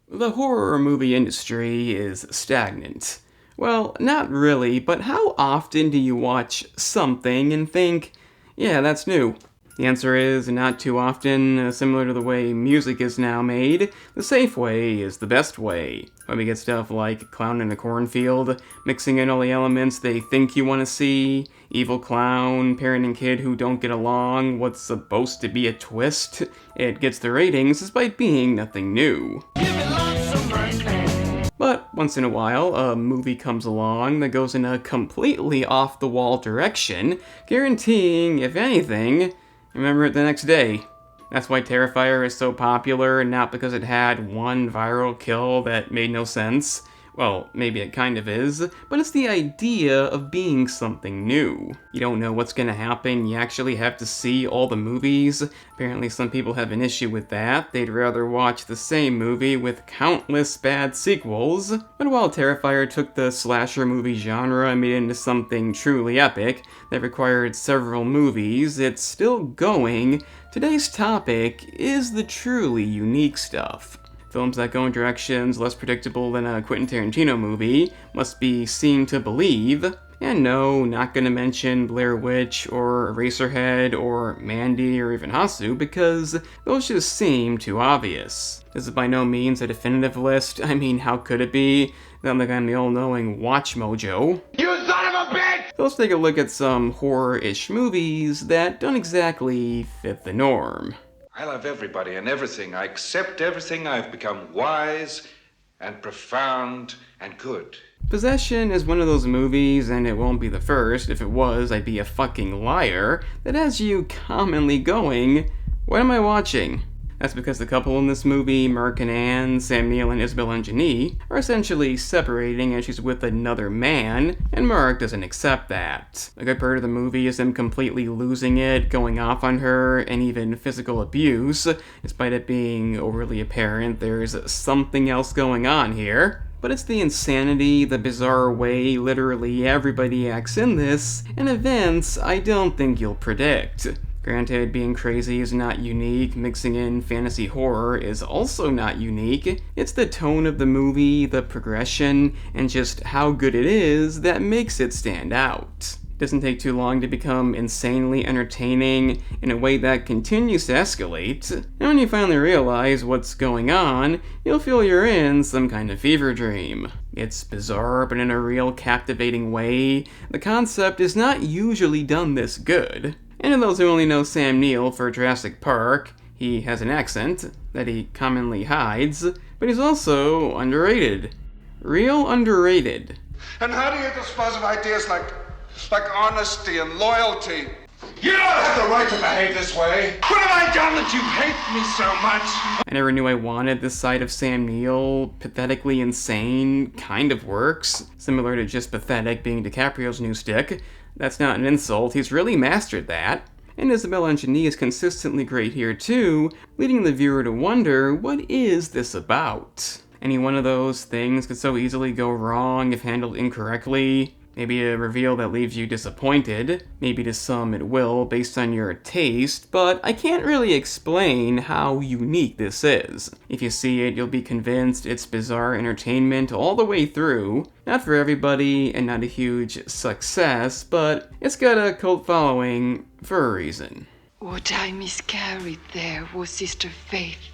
The horror movie industry is stagnant. Well, not really, but how often do you watch something and think, yeah, that's new? The answer is not too often. Similar to the way music is now made, the safe way is the best way. When we get stuff like Clown in a Cornfield, mixing in all the elements they think you want to see, evil clown, parent and kid who don't get along, what's supposed to be a twist, it gets the ratings despite being nothing new. But once in a while, a movie comes along that goes in a completely off-the-wall direction, guaranteeing, if anything, remember it the next day. That's why Terrifier is so popular, not because it had one viral kill that made no sense. Well, maybe it kind of is, but it's the idea of being something new. You don't know what's gonna happen, you actually have to see all the movies. Apparently some people have an issue with that. They'd rather watch the same movie with countless bad sequels. But while Terrifier took the slasher movie genre and made it into something truly epic that required several movies, it's still going. Today's topic is the truly unique stuff. Films that go in directions less predictable than a Quentin Tarantino movie must be seen to believe. And no, not gonna mention Blair Witch or Eraserhead or Mandy or even Hasu because those just seem too obvious. This is by no means a definitive list. I mean, how could it be? Not like I'm the all-knowing Watch Mojo. You son of a bitch! So let's take a look at some horror-ish movies that don't exactly fit the norm. I love everybody and everything. I accept everything. I've become wise and profound and good. Possession is one of those movies, and it won't be the first. If it was, I'd be a fucking liar. That has you commonly going, what am I watching? That's because the couple in this movie, Mark and Anne, Sam Neill and Isabelle Engini, are essentially separating as she's with another man, and Mark doesn't accept that. A good part of the movie is him completely losing it, going off on her, and even physical abuse. Despite it being overly apparent, there's something else going on here. But it's the insanity, the bizarre way literally everybody acts in this, and events I don't think you'll predict. Granted, being crazy is not unique, mixing in fantasy horror is also not unique. It's the tone of the movie, the progression, and just how good it is that makes it stand out. It doesn't take too long to become insanely entertaining in a way that continues to escalate, and when you finally realize what's going on, you'll feel you're in some kind of fever dream. It's bizarre, but in a real captivating way. The concept is not usually done this good. And to those who only know Sam Neill for Jurassic Park, he has an accent that he commonly hides, but he's also underrated. Real underrated. And how do you dispose of ideas like honesty and loyalty? You don't have the right to behave this way. What have I done that you hate me so much? I never knew I wanted this side of Sam Neill. Pathetically insane kind of works, similar to just pathetic being DiCaprio's new stick. That's not an insult, he's really mastered that. And Isabelle Engini is consistently great here too, leading the viewer to wonder, what is this about? Any one of those things could so easily go wrong if handled incorrectly. Maybe a reveal that leaves you disappointed. Maybe to some it will, based on your taste, but I can't really explain how unique this is. If you see it, you'll be convinced it's bizarre entertainment all the way through. Not for everybody, and not a huge success, but it's got a cult following for a reason. What I miscarried there was Sister Faith,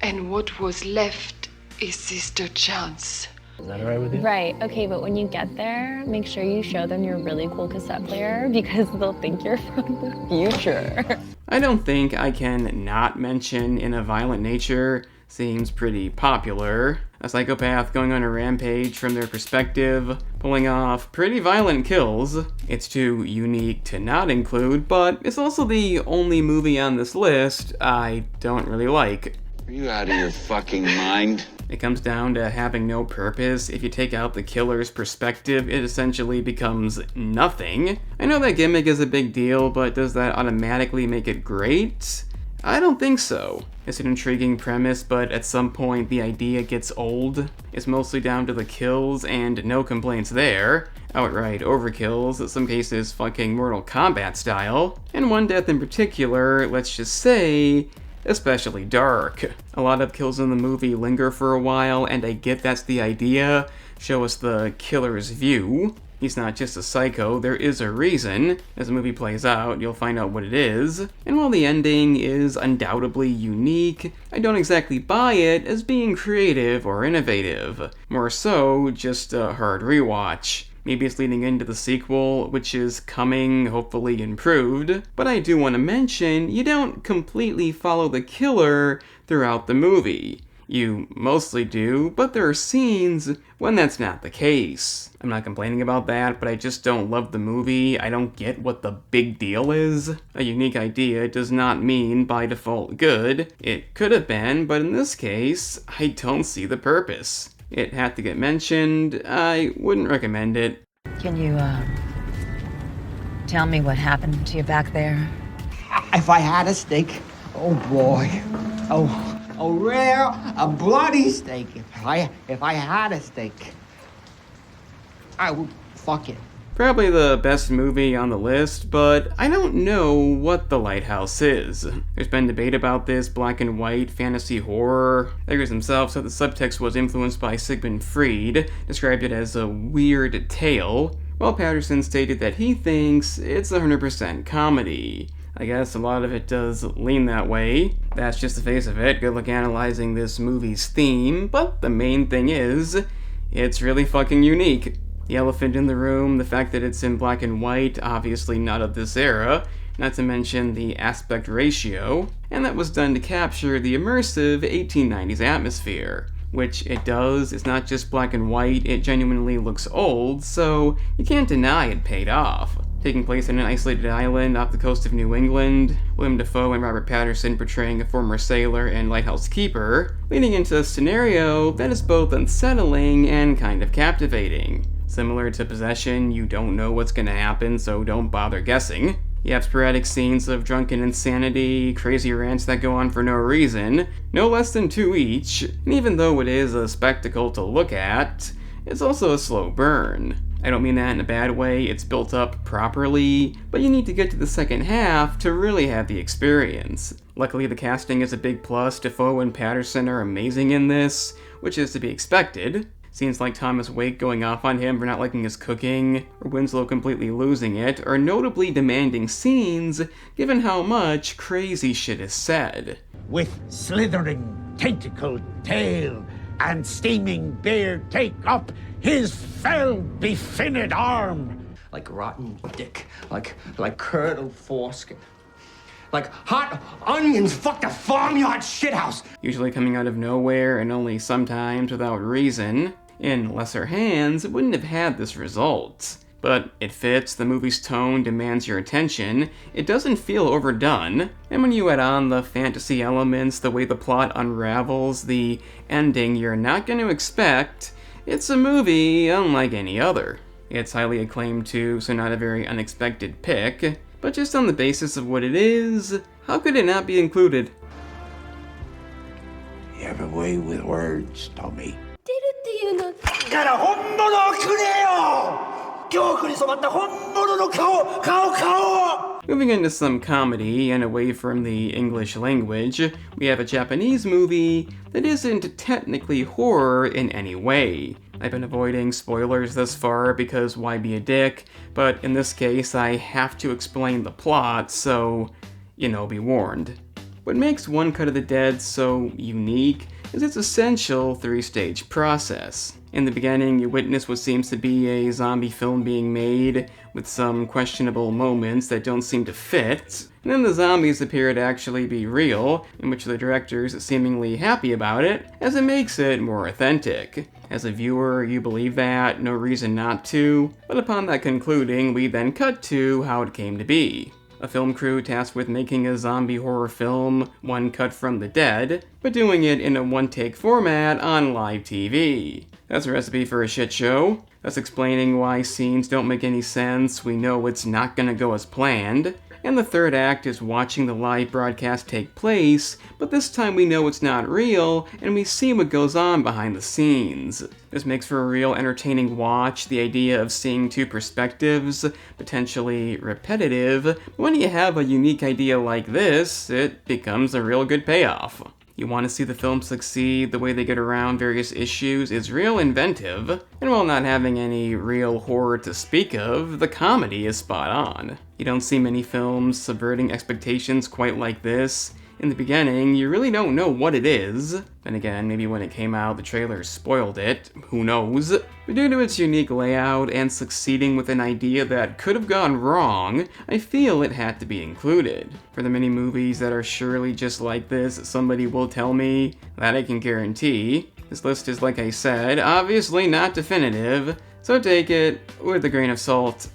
and what was left is Sister Chance. Is that alright with you? Right, okay, but when you get there, make sure you show them your really cool cassette player because they'll think you're from the future. I don't think I can not mention In a Violent Nature. Seems pretty popular. A psychopath going on a rampage from their perspective, pulling off pretty violent kills. It's too unique to not include, but it's also the only movie on this list I don't really like. Are you out of your fucking mind? It comes down to having no purpose. If you take out the killer's perspective, it essentially becomes nothing. I know that gimmick is a big deal, but does that automatically make it great? I don't think so. It's an intriguing premise, but at some point the idea gets old. It's mostly down to the kills, and no complaints there. Outright overkills, in some cases fucking Mortal Kombat style. And one death in particular, let's just say, especially dark. A lot of kills in the movie linger for a while, and I get that's the idea. Show us the killer's view. He's not just a psycho, there is a reason. As the movie plays out, you'll find out what it is. And while the ending is undoubtedly unique, I don't exactly buy it as being creative or innovative. More so, just a hard rewatch. Maybe it's leading into the sequel, which is coming, hopefully improved. But I do want to mention, you don't completely follow the killer throughout the movie. You mostly do, but there are scenes when that's not the case. I'm not complaining about that, but I just don't love the movie. I don't get what the big deal is. A unique idea does not mean by default good. It could have been, but in this case, I don't see the purpose. It had to get mentioned. I wouldn't recommend it. Can you, tell me what happened to you back there? If I had a steak, oh boy, a rare, a bloody steak. If I had a steak, I would fuck it. Probably the best movie on the list, but I don't know what The Lighthouse is. There's been debate about this black and white fantasy horror. Eggers himself said the subtext was influenced by Sigmund Freud, described it as a weird tale, while Patterson stated that he thinks it's 100% comedy. I guess a lot of it does lean that way. That's just the face of it. Good luck analyzing this movie's theme, but the main thing is, it's really fucking unique. The elephant in the room, the fact that it's in black and white, obviously not of this era, not to mention the aspect ratio, and that was done to capture the immersive 1890s atmosphere. Which it does. It's not just black and white, it genuinely looks old, so you can't deny it paid off. Taking place on an isolated island off the coast of New England, William Dafoe and Robert Pattinson portraying a former sailor and lighthouse keeper, leading into a scenario that is both unsettling and kind of captivating. Similar to Possession, you don't know what's gonna happen, so don't bother guessing. You have sporadic scenes of drunken insanity, crazy rants that go on for no reason, no less than 2 each, and even though it is a spectacle to look at, it's also a slow burn. I don't mean that in a bad way, it's built up properly, but you need to get to the second half to really have the experience. Luckily the casting is a big plus. Dafoe and Patterson are amazing in this, which is to be expected. Scenes like Thomas Wake going off on him for not liking his cooking, or Winslow completely losing it, are notably demanding scenes given how much crazy shit is said. With slithering tentacled tail and steaming beard, take up his fell befinned arm. Like rotten dick, like curdled foreskin. Like hot onions fucked a farmyard shithouse. Usually coming out of nowhere and only sometimes without reason. In lesser hands, it wouldn't have had this result. But it fits, the movie's tone demands your attention, it doesn't feel overdone, and when you add on the fantasy elements, the way the plot unravels, the ending you're not going to expect, it's a movie unlike any other. It's highly acclaimed too, so not a very unexpected pick, but just on the basis of what it is, how could it not be included? You have a way with words, Tommy. Moving into some comedy and away from the English language, we have a Japanese movie that isn't technically horror in any way. I've been avoiding spoilers thus far because why be a dick, but in this case I have to explain the plot, so, be warned. What makes One Cut of the Dead so unique is its essential 3-stage process. In the beginning, you witness what seems to be a zombie film being made, with some questionable moments that don't seem to fit, and then the zombies appear to actually be real, in which the director's seemingly happy about it, as it makes it more authentic. As a viewer, you believe that, no reason not to, but upon that concluding, we then cut to how it came to be. A film crew tasked with making a zombie horror film, One Cut from the Dead, but doing it in a one-take format on live TV. That's a recipe for a shit show. That's explaining why scenes don't make any sense, we know it's not gonna go as planned. and the third act is watching the live broadcast take place, but this time we know it's not real, and we see what goes on behind the scenes. This makes for a real entertaining watch. The idea of seeing two perspectives, potentially repetitive, but when you have a unique idea like this, it becomes a real good payoff. You want to see the film succeed, the way they get around various issues is real inventive, and while not having any real horror to speak of, the comedy is spot on. You don't see many films subverting expectations quite like this. In the beginning, you really don't know what it is. Then again, maybe when it came out, the trailer spoiled it, who knows? But due to its unique layout and succeeding with an idea that could have gone wrong, I feel it had to be included. For the many movies that are surely just like this, somebody will tell me, that I can guarantee. This list is, like I said, obviously not definitive, so take it with a grain of salt.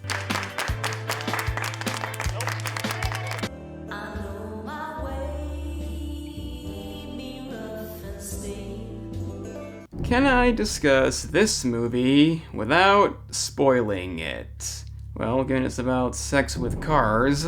Can I discuss this movie without spoiling it? Well, again, it's about sex with cars.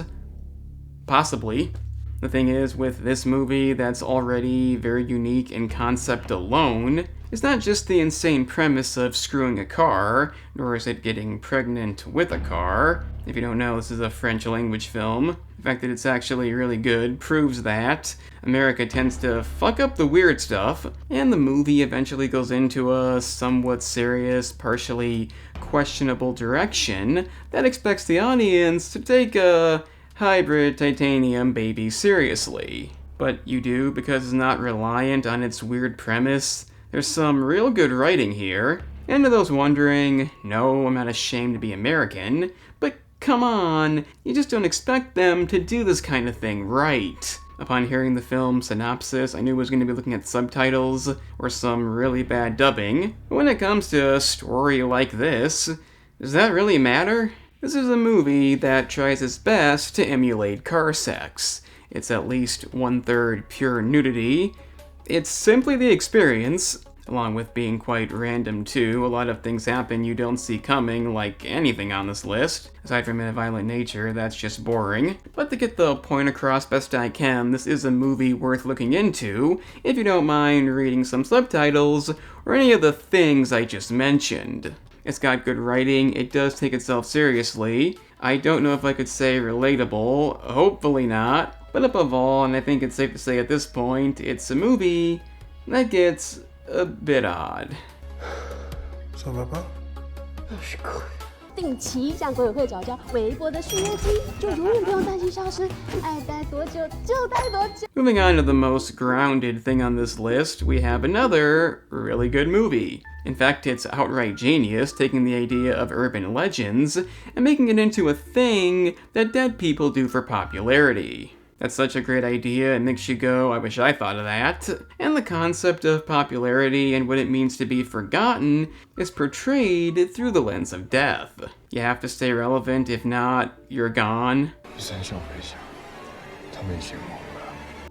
Possibly. The thing is, with this movie that's already very unique in concept alone, it's not just the insane premise of screwing a car, nor is it getting pregnant with a car. If you don't know, this is a French language film. The fact that it's actually really good proves that. America tends to fuck up the weird stuff, and the movie eventually goes into a somewhat serious, partially questionable direction that expects the audience to take a hybrid titanium baby seriously. But you do because it's not reliant on its weird premise. There's some real good writing here. And to those wondering, no, I'm not ashamed to be American, but come on, you just don't expect them to do this kind of thing right. Upon hearing the film synopsis, I knew I was going to be looking at subtitles or some really bad dubbing. But when it comes to a story like this, does that really matter? This is a movie that tries its best to emulate car sex. It's at least 1/3 pure nudity. It's simply the experience, along with being quite random too. A lot of things happen you don't see coming, like anything on this list. Aside from a violent nature, that's just boring. But to get the point across best I can, this is a movie worth looking into, if you don't mind reading some subtitles, or any of the things I just mentioned. It's got good writing, it does take itself seriously. I don't know if I could say relatable, hopefully not. But above all, and I think it's safe to say at this point, it's a movie that gets a bit odd. Ça va pas? 定期向国友会缴交微薄的续约金，就永远不用担心消失，爱待多久就待多久。 Moving on to the most grounded thing on this list, we have another really good movie. In fact, it's outright genius, taking the idea of urban legends and making it into a thing that dead people do for popularity. That's such a great idea, it makes you go, I wish I thought of that. And the concept of popularity and what it means to be forgotten is portrayed through the lens of death. You have to stay relevant, if not, you're gone.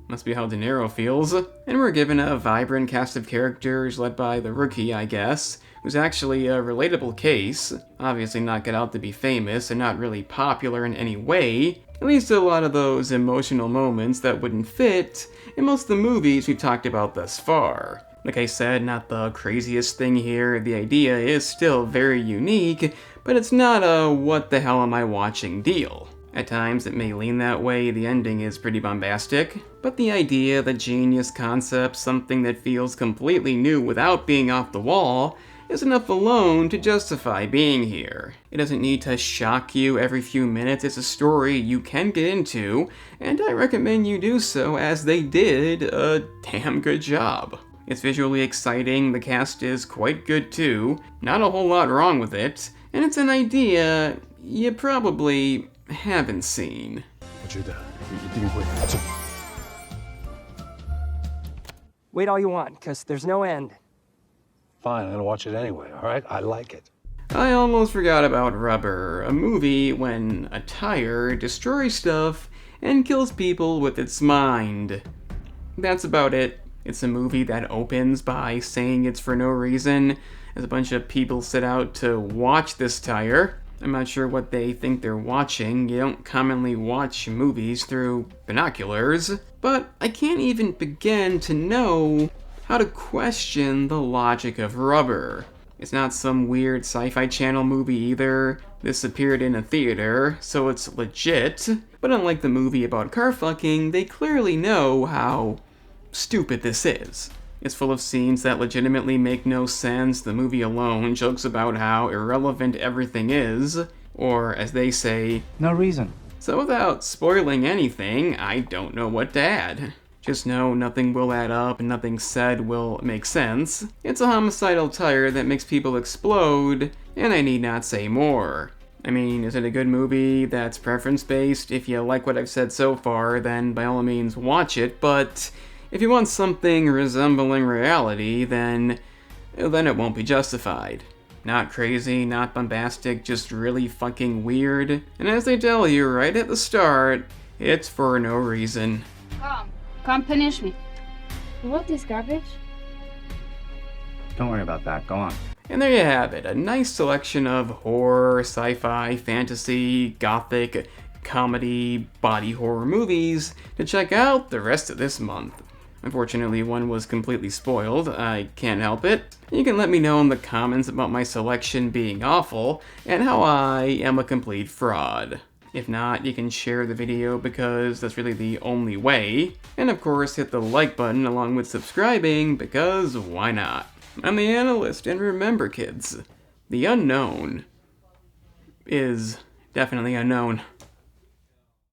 Must be how De Niro feels. And we're given a vibrant cast of characters led by the rookie, I guess, who's actually a relatable case. Obviously not cut out to be famous and not really popular in any way. At least a lot of those emotional moments that wouldn't fit in most of the movies we've talked about thus far. Like I said, not the craziest thing here, the idea is still very unique, but it's not a what the hell am I watching deal. At times it may lean that way, the ending is pretty bombastic, but the idea, the genius concept, something that feels completely new without being off the wall, is enough alone to justify being here. It doesn't need to shock you every few minutes, it's a story you can get into, and I recommend you do so as they did a damn good job. It's visually exciting, the cast is quite good too, not a whole lot wrong with it, and it's an idea you probably haven't seen. Wait all you want, because there's no end. Fine, I'm gonna watch it anyway, alright? I like it. I almost forgot about Rubber, a movie when a tire destroys stuff and kills people with its mind. That's about it. It's a movie that opens by saying it's for no reason, as a bunch of people set out to watch this tire. I'm not sure what they think they're watching. You don't commonly watch movies through binoculars. But I can't even begin to know how to question the logic of rubber. It's not some weird sci-fi channel movie either. This appeared in a theater, so it's legit. But unlike the movie about car fucking, they clearly know how stupid this is. It's full of scenes that legitimately make no sense. The movie alone jokes about how irrelevant everything is, or as they say, No reason. So without spoiling anything, I don't know what to add. Just know nothing will add up and nothing said will make sense. It's a homicidal tire that makes people explode, and I need not say more. I mean, is it a good movie that's preference-based? If you like what I've said so far, then by all means watch it, but if you want something resembling reality, then it won't be justified. Not crazy, not bombastic, just really fucking weird. And as they tell you right at the start, it's for no reason. Come punish me. What is garbage? Don't worry about that. Go on. And there you have it, a nice selection of horror, sci-fi, fantasy, gothic, comedy, body horror movies to check out the rest of this month. Unfortunately, one was completely spoiled. I can't help it. You can let me know in the comments about my selection being awful and how I am a complete fraud. If not, you can share the video because that's really the only way. And of course, hit the like button along with subscribing because why not? I'm the analyst, and remember kids, the unknown is definitely unknown.